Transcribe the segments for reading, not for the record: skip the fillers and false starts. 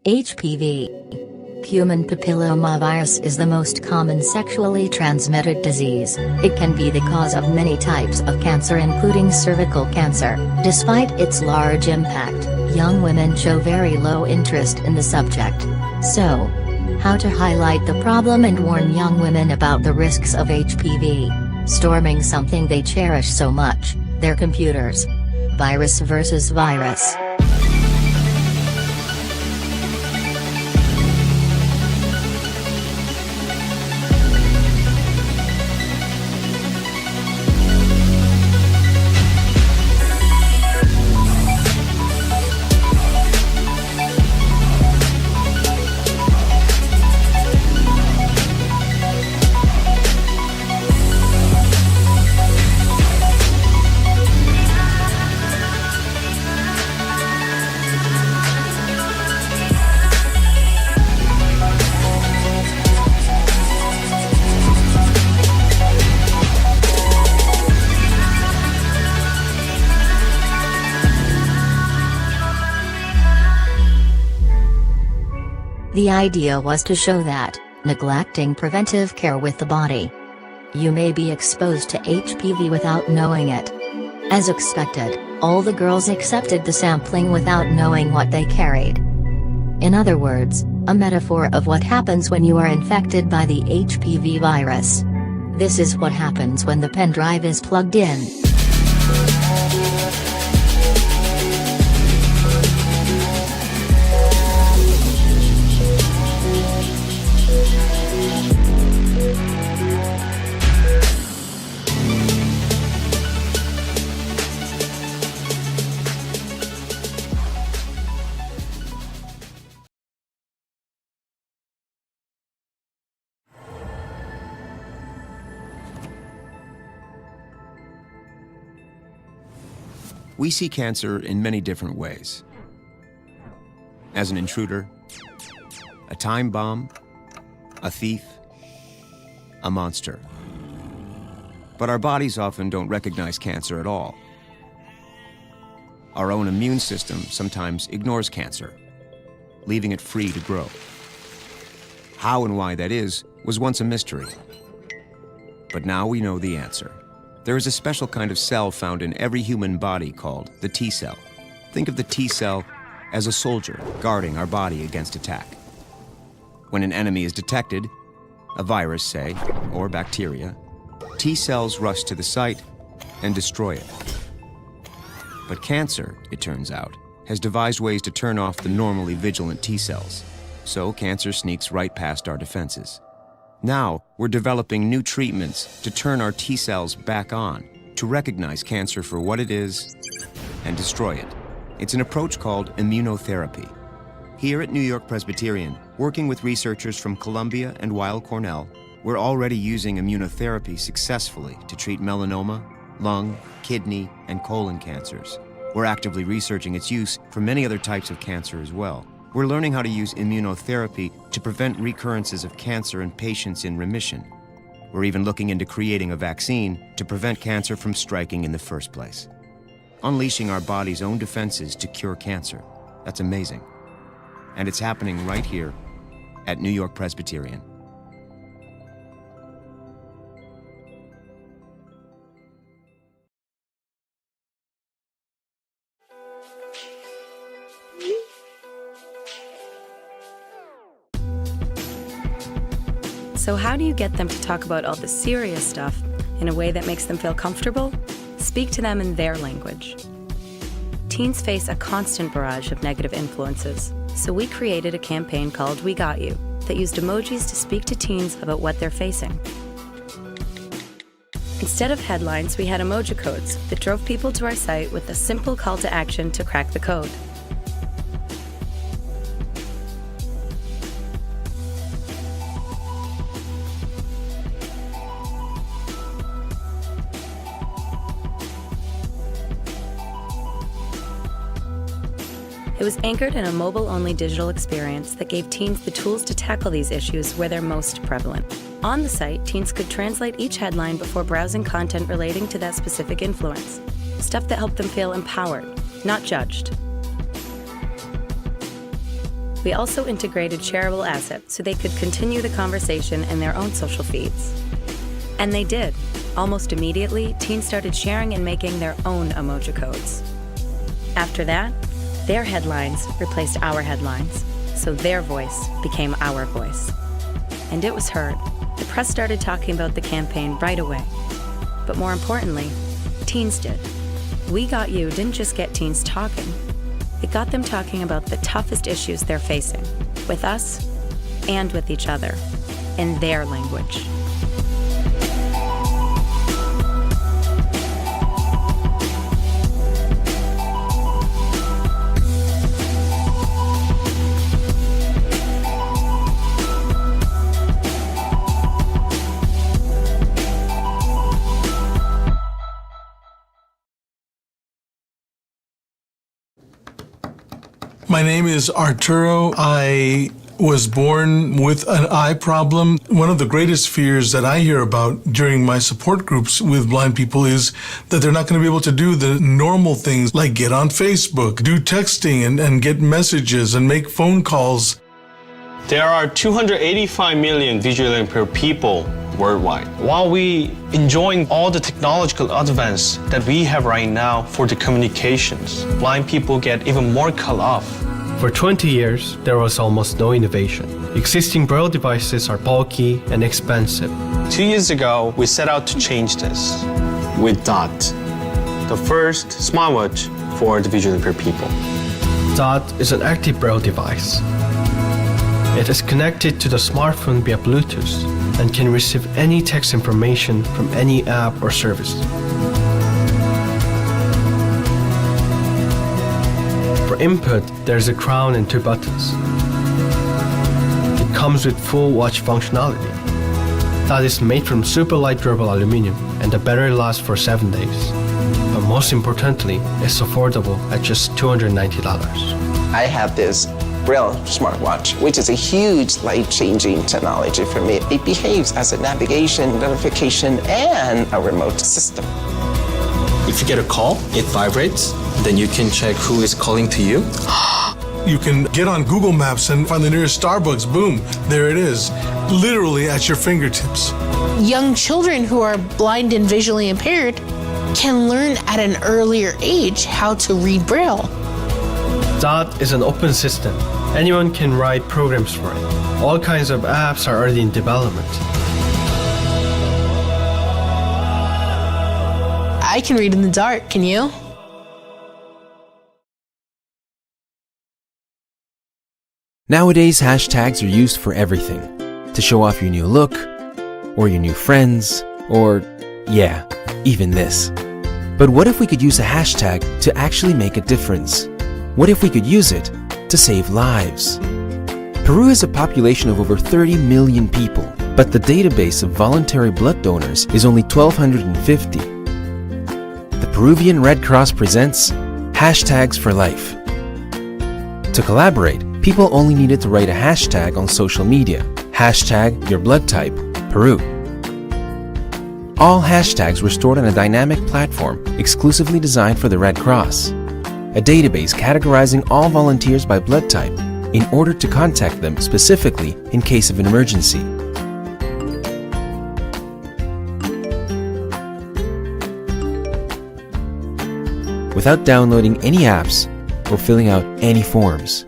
HPV. Human papillomavirus is the most common sexually transmitted disease. It can be the cause of many types of cancer including cervical cancer. Despite its large impact, young women show very low interest in the subject. So, how to highlight the problem and warn young women about the risks of HPV? Storming something they cherish so much, their computers. Virus versus virus. The idea was to show that, neglecting preventive care with the body, you may be exposed to HPV without knowing it. As expected, all the girls accepted the sampling without knowing what they carried. In other words, a metaphor of what happens when you are infected by the HPV virus. This is what happens when the pen drive is plugged in. We see cancer in many different ways. As an intruder, a time bomb, a thief, a monster. But our bodies often don't recognize cancer at all. Our own immune system sometimes ignores cancer, leaving it free to grow. How and why that is was once a mystery. But now we know the answer. There is a special kind of cell found in every human body called the T cell. Think of the T cell as a soldier guarding our body against attack. When an enemy is detected, a virus, say, or bacteria, T cells rush to the site and destroy it. But cancer, it turns out, has devised ways to turn off the normally vigilant T cells. So cancer sneaks right past our defenses. Now, we're developing new treatments to turn our T cells back on, to recognize cancer for what it is and destroy it. It's an approach called immunotherapy. Here at New York Presbyterian, working with researchers from Columbia and Weill Cornell, we're already using immunotherapy successfully to treat melanoma, lung, kidney, and colon cancers. We're actively researching its use for many other types of cancer as well. We're learning how to use immunotherapy to prevent recurrences of cancer in patients in remission. We're even looking into creating a vaccine to prevent cancer from striking in the first place. Unleashing our body's own defenses to cure cancer. That's amazing. And it's happening right here at New York Presbyterian. So how do you get them to talk about all the serious stuff in a way that makes them feel comfortable? Speak to them in their language. Teens face a constant barrage of negative influences, so we created a campaign called We Got You that used emojis to speak to teens about what they're facing. Instead of headlines, we had emoji codes that drove people to our site with a simple call to action to crack the code. It was anchored in a mobile-only digital experience that gave teens the tools to tackle these issues where they're most prevalent. On the site, teens could translate each headline before browsing content relating to that specific influence. Stuff that helped them feel empowered, not judged. We also integrated shareable assets so they could continue the conversation in their own social feeds. And they did. Almost immediately, teens started sharing and making their own emoji codes. After that, their headlines replaced our headlines, so their voice became our voice. And it was heard. The press started talking about the campaign right away. But more importantly, teens did. We Got You didn't just get teens talking. It got them talking about the toughest issues they're facing, with us and with each other, in their language. My name is Arturo. I was born with an eye problem. One of the greatest fears that I hear about during my support groups with blind people is that they're not going to be able to do the normal things like get on Facebook, do texting and get messages and make phone calls. There are 285 million visually impaired people worldwide. While we enjoying all the technological advance that we have right now for the communications, blind people get even more cut off. For 20 years, there was almost no innovation. Existing braille devices are bulky and expensive. 2 years ago, we set out to change this with DOT, the first smartwatch for the visually impaired people. DOT is an active braille device. It is connected to the smartphone via Bluetooth and can receive any text information from any app or service. For input, there is a crown and 2 buttons. It comes with full watch functionality. That is made from super light durable aluminum, and the battery lasts for 7 days. But most importantly, it's affordable at just $290. I have this Braille smartwatch, which is a huge life-changing technology for me. It behaves as a navigation, notification, and a remote system. If you get a call, it vibrates, then you can check who is calling to you. You can get on Google Maps and find the nearest Starbucks. Boom, there it is, literally at your fingertips. Young children who are blind and visually impaired can learn at an earlier age how to read Braille. DOT is an open system. Anyone can write programs for it. All kinds of apps are already in development. I can read in the dark, can you? Nowadays, hashtags are used for everything. To show off your new look, or your new friends, or, yeah, even this. But what if we could use a hashtag to actually make a difference? What if we could use it to save lives? Peru has a population of over 30 million people, but the database of voluntary blood donors is only 1,250. The Peruvian Red Cross presents Hashtags for Life. To collaborate, people only needed to write a hashtag on social media. #YourBloodType, Peru. All hashtags were stored on a dynamic platform exclusively designed for the Red Cross. A database categorizing all volunteers by blood type in order to contact them specifically in case of an emergency. Without downloading any apps or filling out any forms.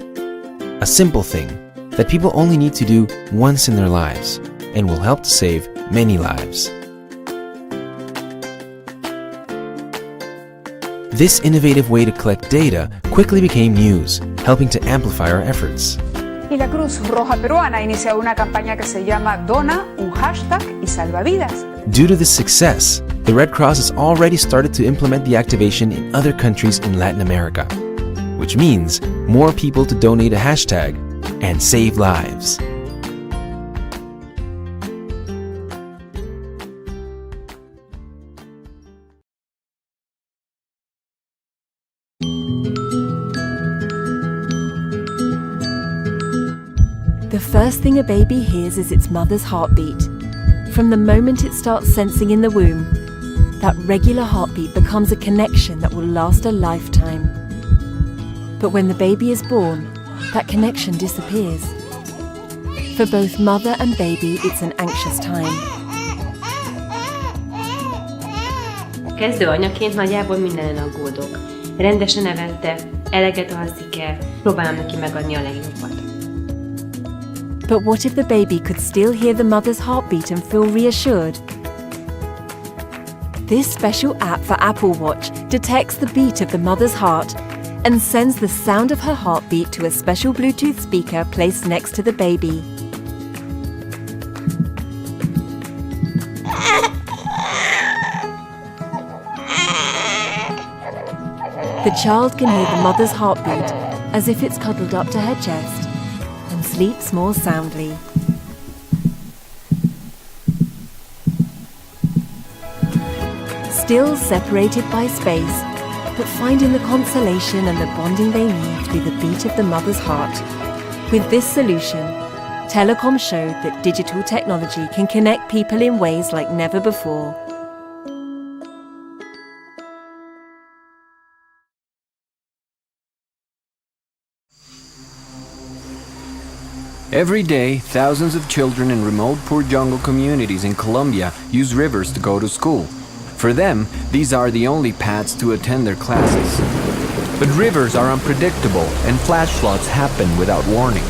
A simple thing that people only need to do once in their lives and will help to save many lives. This innovative way to collect data quickly became news, helping to amplify our efforts. Y la Cruz Roja Peruana ha iniciado una campaña que se llama Dona un hashtag y salva vidas. Due to this success, the Red Cross has already started to implement the activation in other countries in Latin America, which means more people to donate a hashtag and save lives. The first thing a baby hears is its mother's heartbeat. From the moment it starts sensing in the womb, that regular heartbeat becomes a connection that will last a lifetime. But when the baby is born, that connection disappears. For both mother and baby, it's an anxious time. Kezdő anyaként nagyjából mindenen aggódok. Rendesen nevette, eleget alszik-e, próbálom neki megadni a legjobbat. But what if the baby could still hear the mother's heartbeat and feel reassured? This special app for Apple Watch detects the beat of the mother's heart and sends the sound of her heartbeat to a special Bluetooth speaker placed next to the baby. The child can hear the mother's heartbeat as if it's cuddled up to her chest and sleeps more soundly. Still separated by space, but finding the consolation and the bonding they need through the beat of the mother's heart. With this solution, Telecom showed that digital technology can connect people in ways like never before. Every day, thousands of children in remote poor jungle communities in Colombia use rivers to go to school. For them, these are the only paths to attend their classes. But rivers are unpredictable and flash floods happen without warning.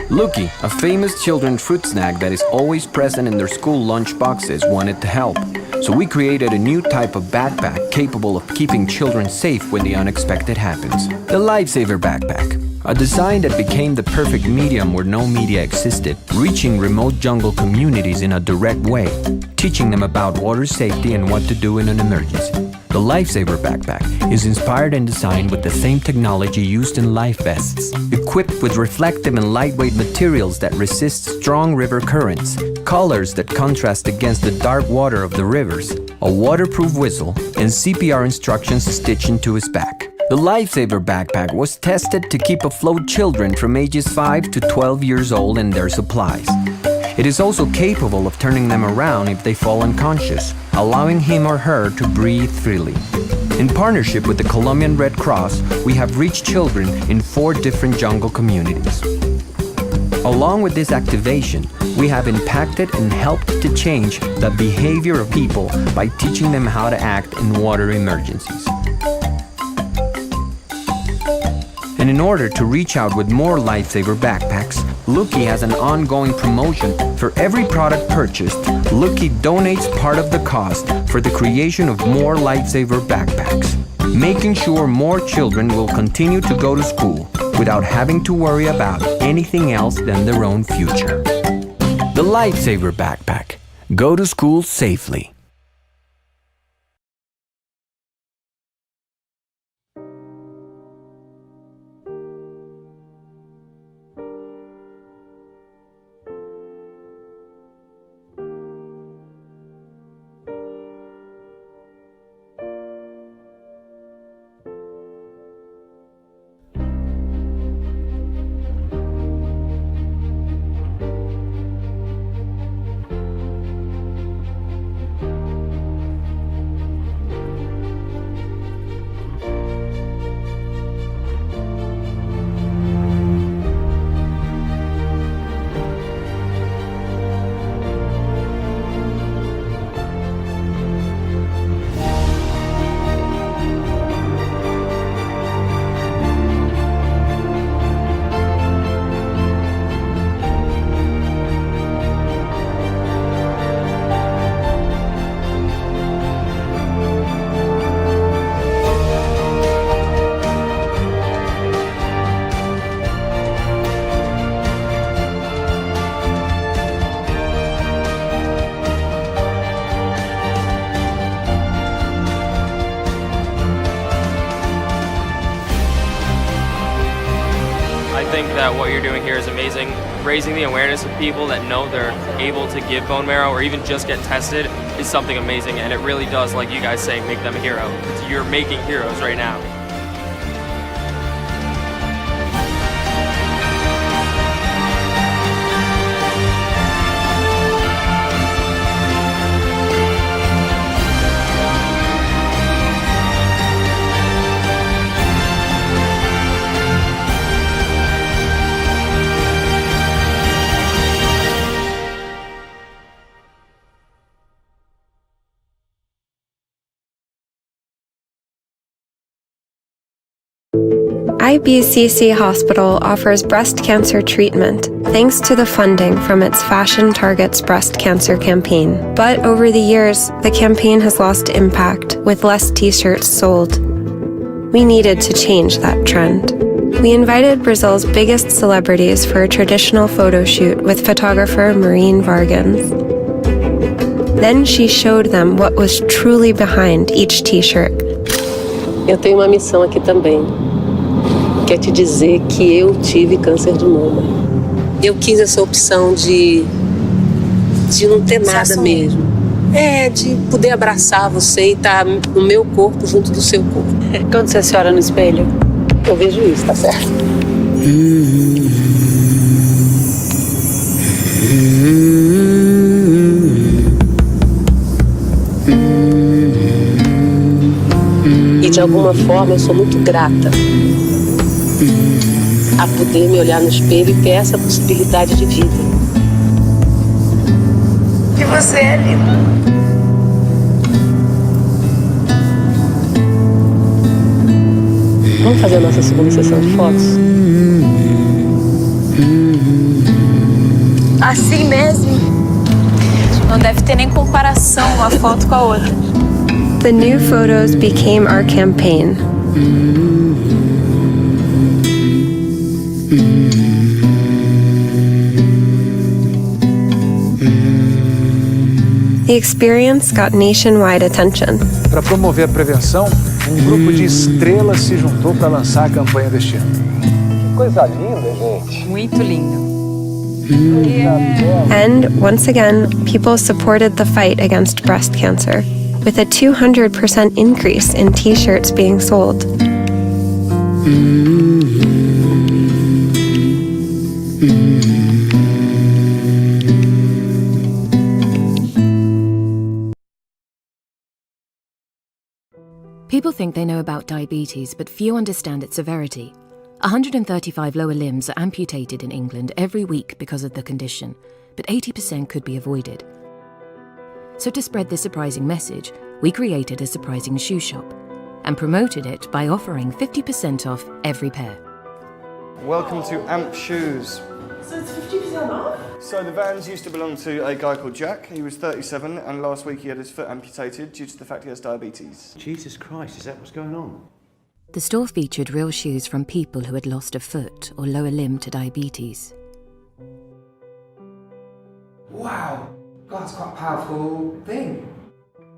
Lucky, a famous children's fruit snack that is always present in their school lunch boxes, wanted to help. So we created a new type of backpack capable of keeping children safe when the unexpected happens. The Lifesaver Backpack, a design that became the perfect medium where no media existed, reaching remote jungle communities in a direct way, teaching them about water safety and what to do in an emergency. The Lifesaver Backpack is inspired and designed with the same technology used in life vests, equipped with reflective and lightweight materials that resist strong river currents, colors that contrast against the dark water of the rivers, a waterproof whistle, and CPR instructions stitched into its back. The Lifesaver Backpack was tested to keep afloat children from ages 5 to 12 years old and their supplies. It is also capable of turning them around if they fall unconscious, allowing him or her to breathe freely. In partnership with the Colombian Red Cross, we have reached children in 4 different jungle communities. Along with this activation, we have impacted and helped to change the behavior of people by teaching them how to act in water emergencies. And in order to reach out with more Lifesaver backpacks, Lucky has an ongoing promotion. For every product purchased, Lucky donates part of the cost for the creation of more Lifesaver backpacks, making sure more children will continue to go to school without having to worry about anything else than their own future. The Lifesaver Backpack. Go to school safely. I think that what you're doing here is amazing. Raising the awareness of people that know they're able to give bone marrow or even just get tested is something amazing, and it really does, like you guys say, make them a hero. You're making heroes right now. IBCC Hospital offers breast cancer treatment thanks to the funding from its Fashion Targets breast cancer campaign. But over the years, the campaign has lost impact, with less t-shirts sold. We needed to change that trend. We invited Brazil's biggest celebrities for a traditional photo shoot with photographer Maureen Vargans. Then she showed them what was truly behind each t-shirt. Eu tenho uma missão aqui também. Quer te dizer que eu tive câncer de mama. Eu quis essa opção de não ter nada mesmo. De poder abraçar você e estar no meu corpo junto do seu corpo. Quando você se olha no espelho, eu vejo isso, tá certo? E de alguma forma eu sou muito grata a poder me olhar no espelho e ter essa possibilidade de vida. E você é linda. Vamos fazer a nossa segunda sessão de fotos? Assim mesmo? Não deve ter nem comparação uma foto com a outra. The new photos became our campaign. The experience got nationwide attention. Para promover a prevenção, grupo de estrelas se juntou para lançar a campanha deste ano. Que coisa linda, gente. Muito lindo. And once again, people supported the fight against breast cancer, with a 200% increase in t-shirts being sold. People think they know about diabetes, but few understand its severity. 135 lower limbs are amputated in England every week because of the condition, but 80% could be avoided. So to spread this surprising message, we created a surprising shoe shop and promoted it by offering 50% off every pair. Welcome to AMP Shoes. So it's 50% off? So the Vans used to belong to a guy called Jack. He was 37 and last week he had his foot amputated due to the fact he has diabetes. Jesus Christ, is that what's going on? The store featured real shoes from people who had lost a foot or lower limb to diabetes. Wow, that's quite a powerful thing.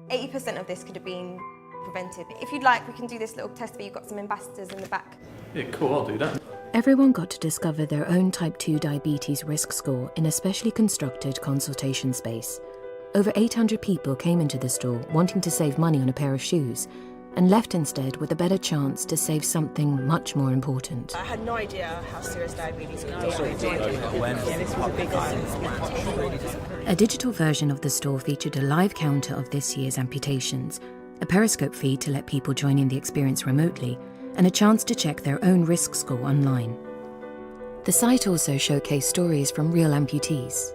80% of this could have been prevented. If you'd like, we can do this little test where you've got some ambassadors in the back. Yeah, cool, I'll do that. Everyone got to discover their own type 2 diabetes risk score in a specially constructed consultation space. Over 800 people came into the store wanting to save money on a pair of shoes and left instead with a better chance to save something much more important. I had no idea how serious diabetes could be. This was a big one. A digital version of the store featured a live counter of this year's amputations, a periscope feed to let people join in the experience remotely, and a chance to check their own risk score online. The site also showcased stories from real amputees.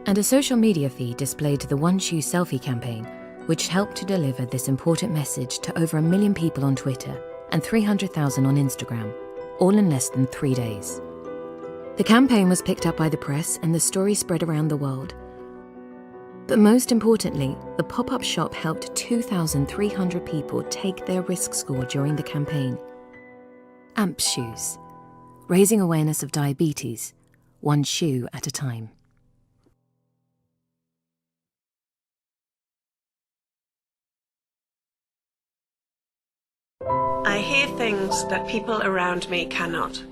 And a social media feed displayed the One Shoe Selfie campaign, which helped to deliver this important message to over 1 million people on Twitter and 300,000 on Instagram, all in less than 3 days. The campaign was picked up by the press and the story spread around the world. But most importantly, the pop-up shop helped 2,300 people take their risk score during the campaign. AMP Shoes, raising awareness of diabetes, one shoe at a time. I hear things that people around me cannot.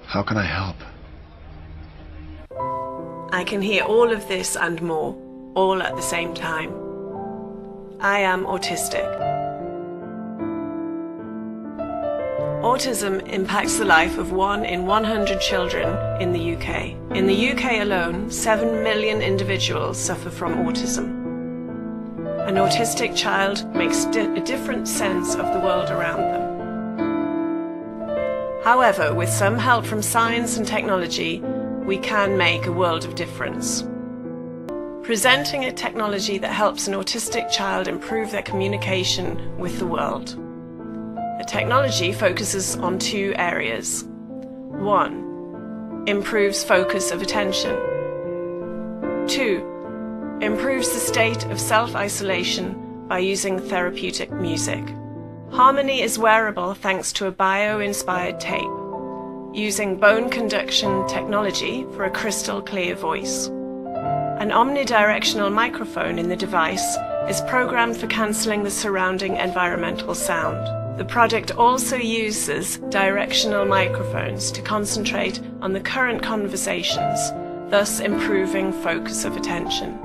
How can I help? I can hear all of this and more, all at the same time. I am autistic. Autism impacts the life of 1 in 100 children in the UK. In the UK alone, 7 million individuals suffer from autism. An autistic child makes a different sense of the world around them. However, with some help from science and technology, we can make a world of difference. Presenting a technology that helps an autistic child improve their communication with the world. The technology focuses on 2 areas. 1. Improves focus of attention. 2. Improves the state of self-isolation by using therapeutic music. Harmony is wearable thanks to a bio-inspired tape, using bone conduction technology for a crystal clear voice. An omnidirectional microphone in the device is programmed for cancelling the surrounding environmental sound. The product also uses directional microphones to concentrate on the current conversations, thus improving focus of attention.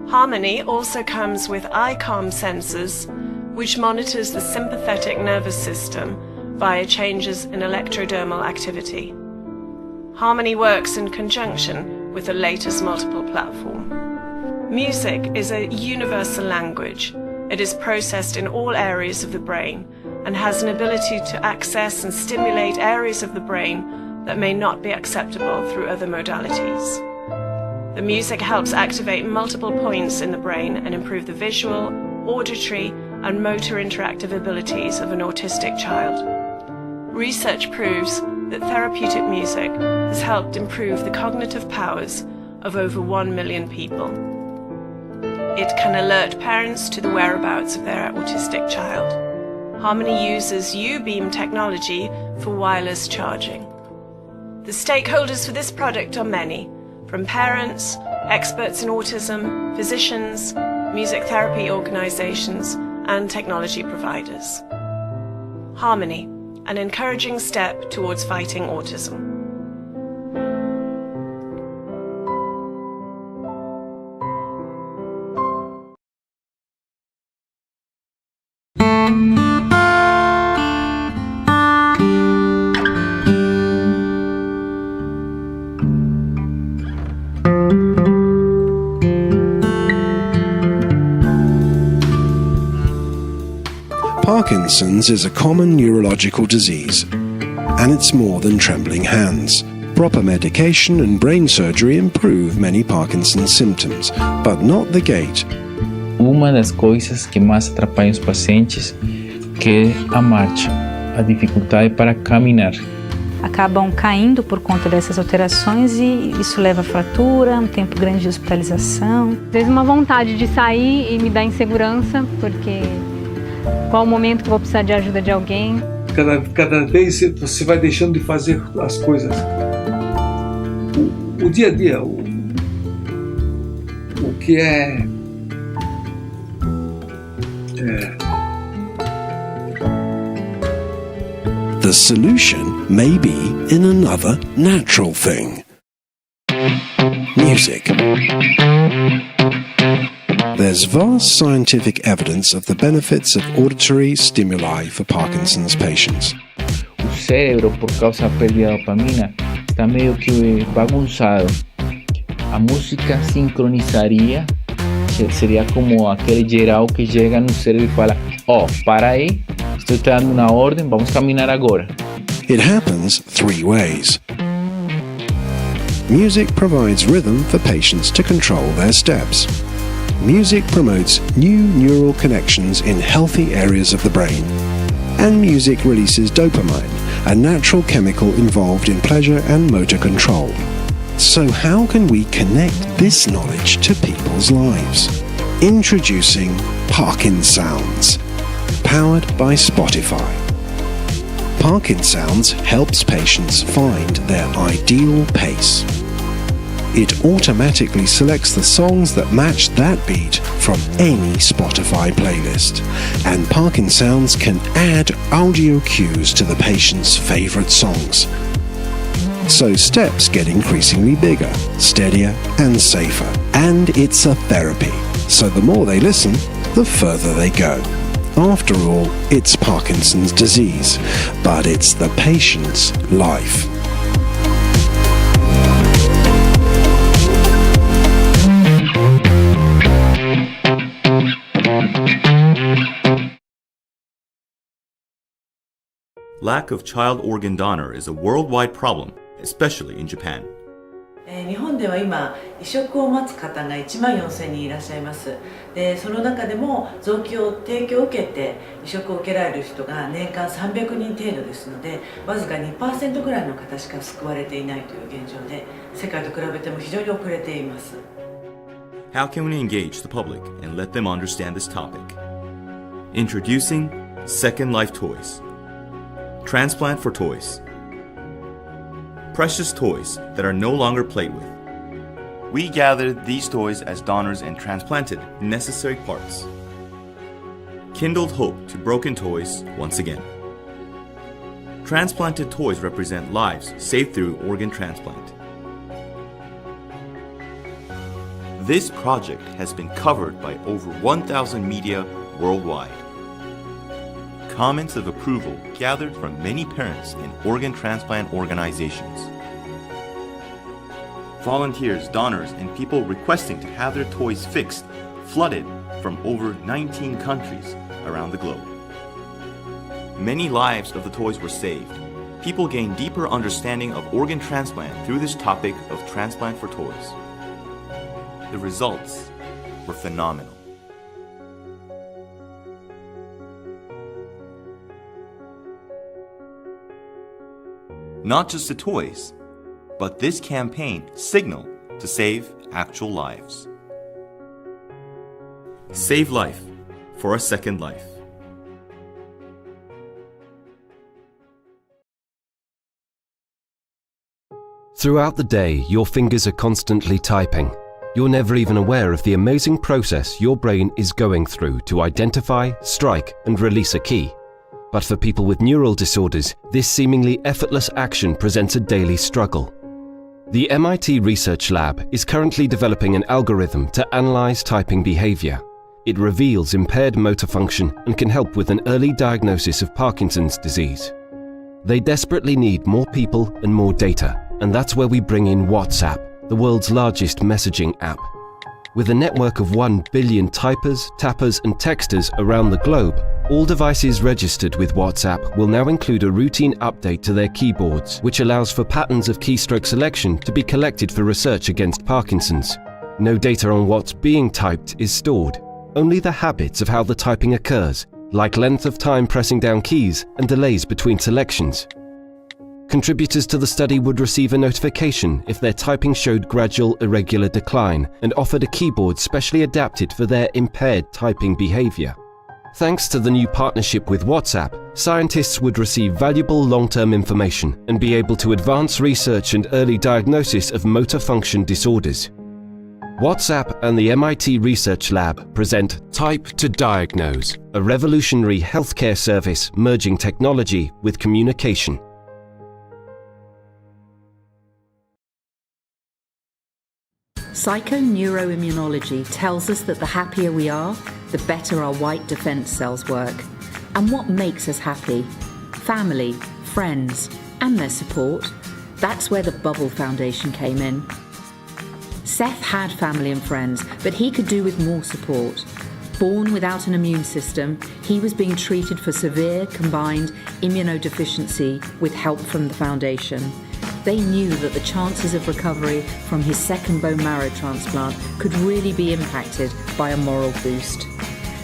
Harmony also comes with ICOM sensors, which monitors the sympathetic nervous system via changes in electrodermal activity. Harmony works in conjunction with the latest multiple platform. Music is a universal language. It is processed in all areas of the brain and has an ability to access and stimulate areas of the brain that may not be acceptable through other modalities. The music helps activate multiple points in the brain and improve the visual, auditory, and motor interactive abilities of an autistic child. Research proves that therapeutic music has helped improve the cognitive powers of over 1 million people. It can alert parents to the whereabouts of their autistic child. Harmony uses U-beam technology for wireless charging. The stakeholders for this product are many, from parents, experts in autism, physicians, music therapy organizations, and technology providers. Harmony, an encouraging step towards fighting autism. Parkinson's is a common neurological disease, and it's more than trembling hands. Proper medication and brain surgery improve many Parkinson's symptoms, but not the gait. Uma das coisas que mais atrapalha os pacientes que é a marcha, a dificuldade para caminhar. Acabam caindo por conta dessas alterações e isso leva a fratura, um tempo grande de hospitalização. Às vezes uma vontade de sair e me dá insegurança, porque qual o momento que eu vou precisar de ajuda de alguém. Cada vez você vai deixando de fazer as coisas. O dia a dia, o que é The solution may be in another natural thing. Music. There's vast scientific evidence of the benefits of auditory stimuli for Parkinson's patients. O cérebro, por causa da pérdida de dopamina, está meio que bagunçado. A música sincronizaria, seria como aquele geral que chega no cérebro e fala: "Oh, para aí, estou te dando uma ordem, vamos caminhar agora." It happens 3 ways. Music provides rhythm for patients to control their steps. Music promotes new neural connections in healthy areas of the brain. And music releases dopamine, a natural chemical involved in pleasure and motor control. So how can we connect this knowledge to people's lives? Introducing Parkinsounds, powered by Spotify. Parkinsounds helps patients find their ideal pace. It automatically selects the songs that match that beat from any Spotify playlist, and Parkinsounds can add audio cues to the patient's favorite songs. So steps get increasingly bigger, steadier and safer. And it's a therapy, so the more they listen, the further they go. After all, it's Parkinson's disease, but it's the patient's life. Lack of child organ donor is a worldwide problem, especially in Japan. 日本では今移植を待つ方が1万4000人いらっしゃいます。で、その中でも臓器を提供を受けて移植を受けられる人が年間300人程度ですので、わずか 2% ぐらいの方しか救われていないという現状で、世界と比べても非常に遅れています。How can we engage the public and let them understand this topic? Introducing Second Life Toys. Transplant for toys. Precious toys that are no longer played with. We gathered these toys as donors and transplanted necessary parts. Kindled hope to broken toys once again. Transplanted toys represent lives saved through organ transplant. This project has been covered by over 1,000 media worldwide. Comments of approval gathered from many parents and organ transplant organizations. Volunteers, donors, and people requesting to have their toys fixed flooded from over 19 countries around the globe. Many lives of the toys were saved. People gained deeper understanding of organ transplant through this topic of transplant for toys. The results were phenomenal. Not just the toys, but this campaign signaled to save actual lives. Save life for a second life. Throughout the day, your fingers are constantly typing. You're never even aware of the amazing process your brain is going through to identify, strike, and release a key. But for people with neural disorders, this seemingly effortless action presents a daily struggle. The MIT Research Lab is currently developing an algorithm to analyze typing behavior. It reveals impaired motor function and can help with an early diagnosis of Parkinson's disease. They desperately need more people and more data, and that's where we bring in WhatsApp, the world's largest messaging app. With a network of 1 billion typers, tappers, and texters around the globe, all devices registered with WhatsApp will now include a routine update to their keyboards, which allows for patterns of keystroke selection to be collected for research against Parkinson's. No data on what's being typed is stored, only the habits of how the typing occurs, like length of time pressing down keys and delays between selections. Contributors to the study would receive a notification if their typing showed gradual irregular decline and offered a keyboard specially adapted for their impaired typing behavior. Thanks to the new partnership with WhatsApp, scientists would receive valuable long-term information and be able to advance research and early diagnosis of motor function disorders. WhatsApp and the MIT Research Lab present Type to Diagnose, a revolutionary healthcare service merging technology with communication. Psychoneuroimmunology tells us that the happier we are, the better our white defense cells work. And what makes us happy? Family, friends, and their support. That's where the Bubble Foundation came in. Seth had family and friends, but he could do with more support. Born without an immune system, he was being treated for severe combined immunodeficiency with help from the foundation. They knew that the chances of recovery from his second bone marrow transplant could really be impacted by a moral boost.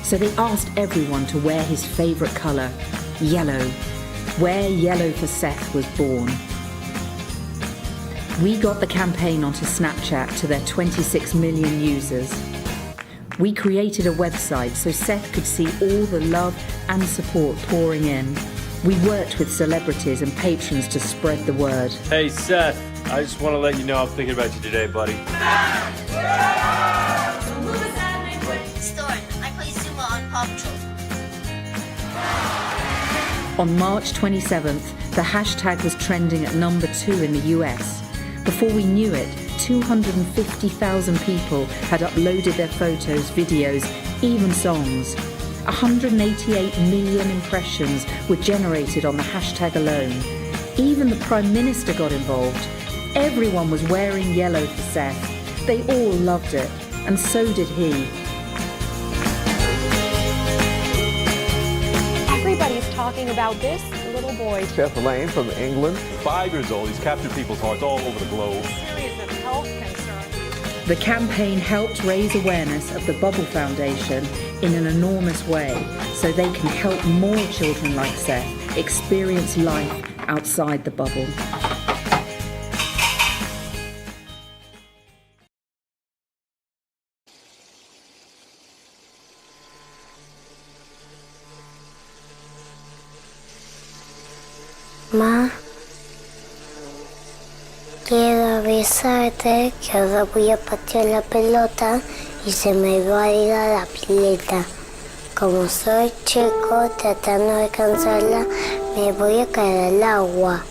So they asked everyone to wear his favourite colour, yellow. Wear yellow for Seth was born. We got the campaign onto Snapchat to their 26 million users. We created a website so Seth could see all the love and support pouring in. We worked with celebrities and patrons to spread the word. Hey Seth, I just want to let you know I'm thinking about you today, buddy. Storm, I play Zuma on Paw Patrol. On March 27th, the hashtag was trending at number 2 in the US. Before we knew it, 250,000 people had uploaded their photos, videos, even songs. 188 million impressions were generated on the hashtag alone. Even the Prime Minister got involved. Everyone was wearing yellow for Seth. They all loved it, and so did he. Everybody's talking about this little boy. Seth Lane from England. 5 years old, he's captured people's hearts all over the globe. Series of health concerns. The campaign helped raise awareness of the Bubble Foundation in an enormous way, so they can help more children like Seth experience life outside the bubble. Ma, quiero avisarte que ahora voy a patear la pelota y se me va a ir a la pileta. Como soy chico tratando de cansarla, me voy a caer al agua.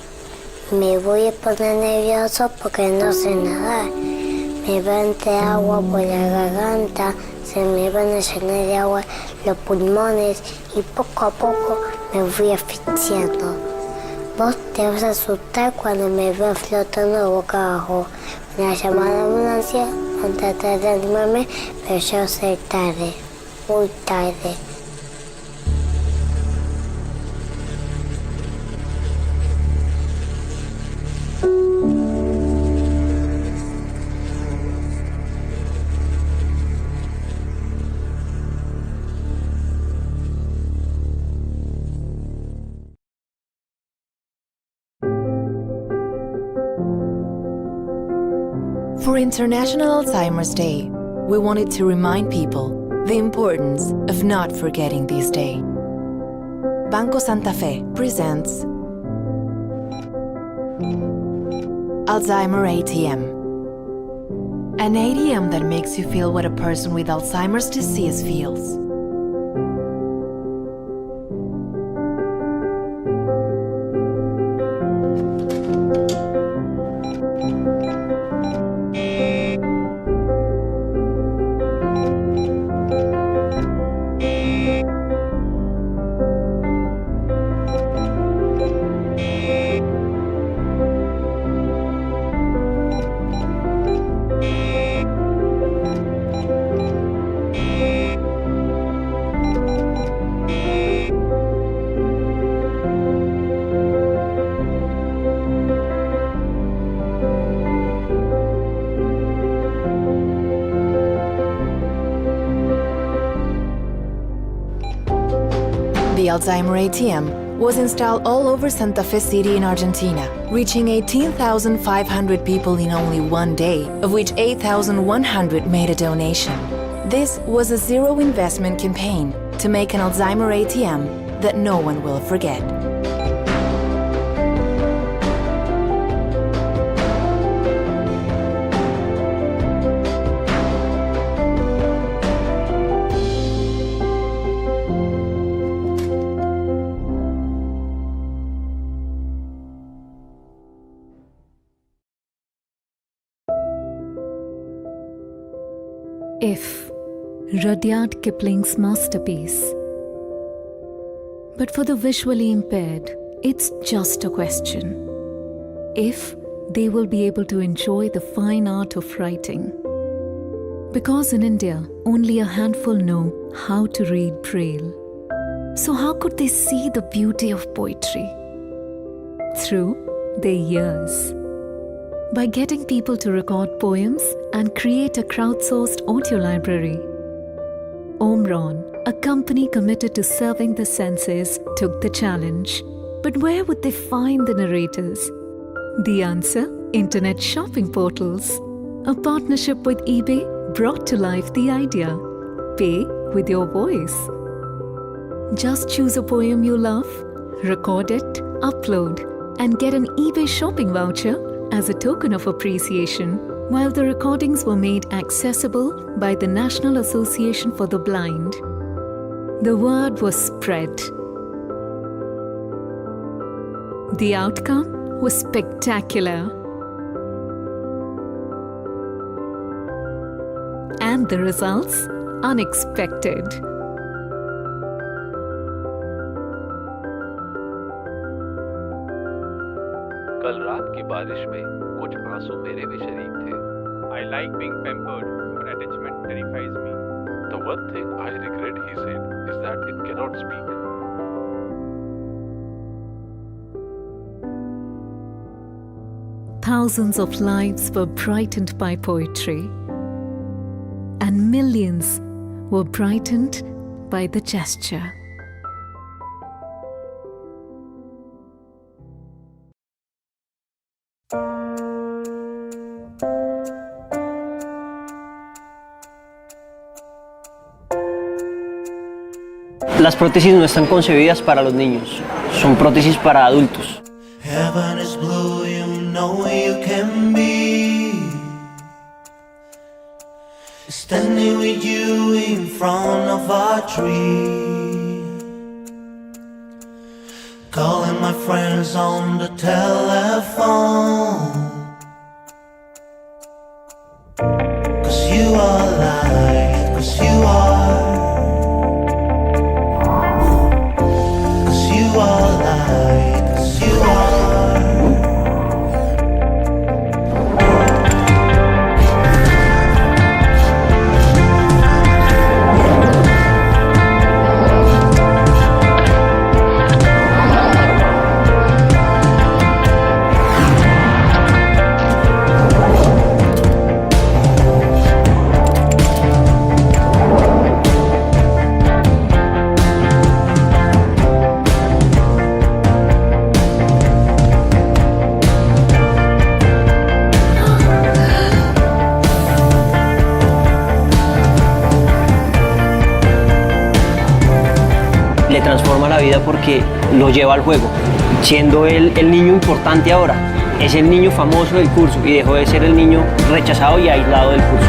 Me voy a poner nervioso porque no sé nadar. Me va a entrar agua por la garganta, se me van a llenar de agua los pulmones y poco a poco me voy asfixiando. Vos te vas a asustar cuando me veas flotando boca abajo. Me van a llamar a la ambulancia, van a tratar de animarme, pero ya sé tarde, muy tarde. For International Alzheimer's Day, we wanted to remind people the importance of not forgetting this day. Banco Santa Fe presents Alzheimer ATM. An ATM that makes you feel what a person with Alzheimer's disease feels. The Alzheimer ATM was installed all over Santa Fe City in Argentina, reaching 18,500 people in only one day, of which 8,100 made a donation. This was a zero investment campaign to make an Alzheimer ATM that no one will forget. If, Rudyard Kipling's masterpiece. But for the visually impaired, it's just a question. If they will be able to enjoy the fine art of writing. Because in India, only a handful know how to read Braille. So how could they see the beauty of poetry? Through their ears. By getting people to record poems and create a crowdsourced audio library. Omron, a company committed to serving the senses, took the challenge. But where would they find the narrators? The answer? Internet shopping portals. A partnership with eBay brought to life the idea. Pay with your voice. Just choose a poem you love, record it, upload, and get an eBay shopping voucher as a token of appreciation, while the recordings were made accessible by the National Association for the Blind. The word was spread. The outcome was spectacular. And the results unexpected. कल रात की बारिश में कुछ आंसू मेरे भी शरीक थे. I like being pampered, but attachment terrifies me. The one thing I regret, he said, is that it cannot speak. Thousands of lives were brightened by poetry, and millions were brightened by the gesture. Las prótesis no están concebidas para los niños, son prótesis para adultos. Heaven is blue, you know you can be. Standing with you in front of our tree. Calling my friends on the telephone. 'Cause you are light, 'cause you are. You are light, 'cause you are. Le transforma la vida porque lo lleva al juego, siendo él el niño importante ahora. Es el niño famoso del curso y dejó de ser el niño rechazado y aislado del curso.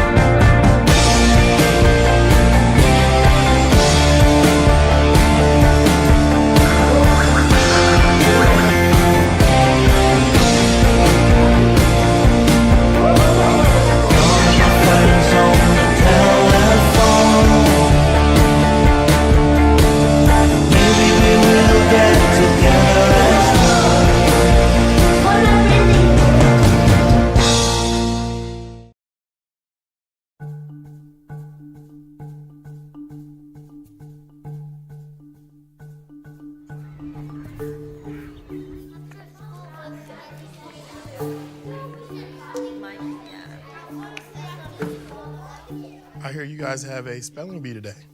I hear you guys have a spelling bee today.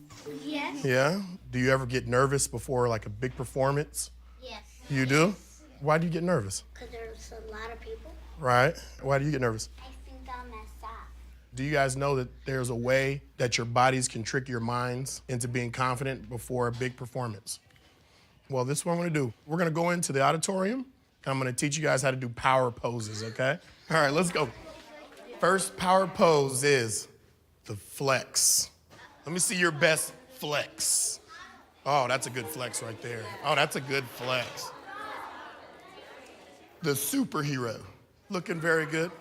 Yes. Yeah? Do you ever get nervous before like a big performance? Yes. You do? Why do you get nervous? Because there's a lot of people. Right? Why do you get nervous? I think I'll mess up. Do you guys know that there's a way that your bodies can trick your minds into being confident before a big performance? Well, this is what I'm gonna do. We're gonna go into the auditorium, and I'm gonna teach you guys how to do power poses, okay? All right, let's go. First power pose is the flex. Let me see your best flex. Oh, that's a good flex right there. Oh, that's a good flex. The superhero. Looking very good.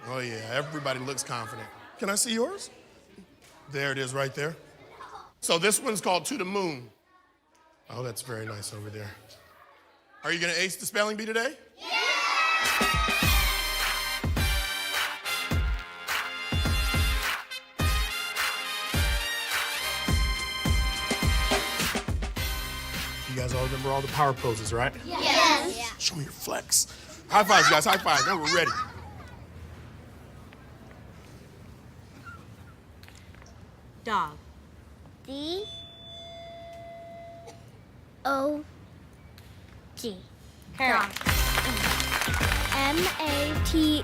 Oh yeah, everybody looks confident. Can I see yours? There it is right there. So this one's called To the Moon. Oh, that's very nice over there. Are you gonna ace the spelling bee today? You guys all remember all the power poses, right? Yes. Show me your flex. High fives, guys, high fives. Now we're ready. Dog. D-O-G. Dog. M-A-T-E-O-U-S-T.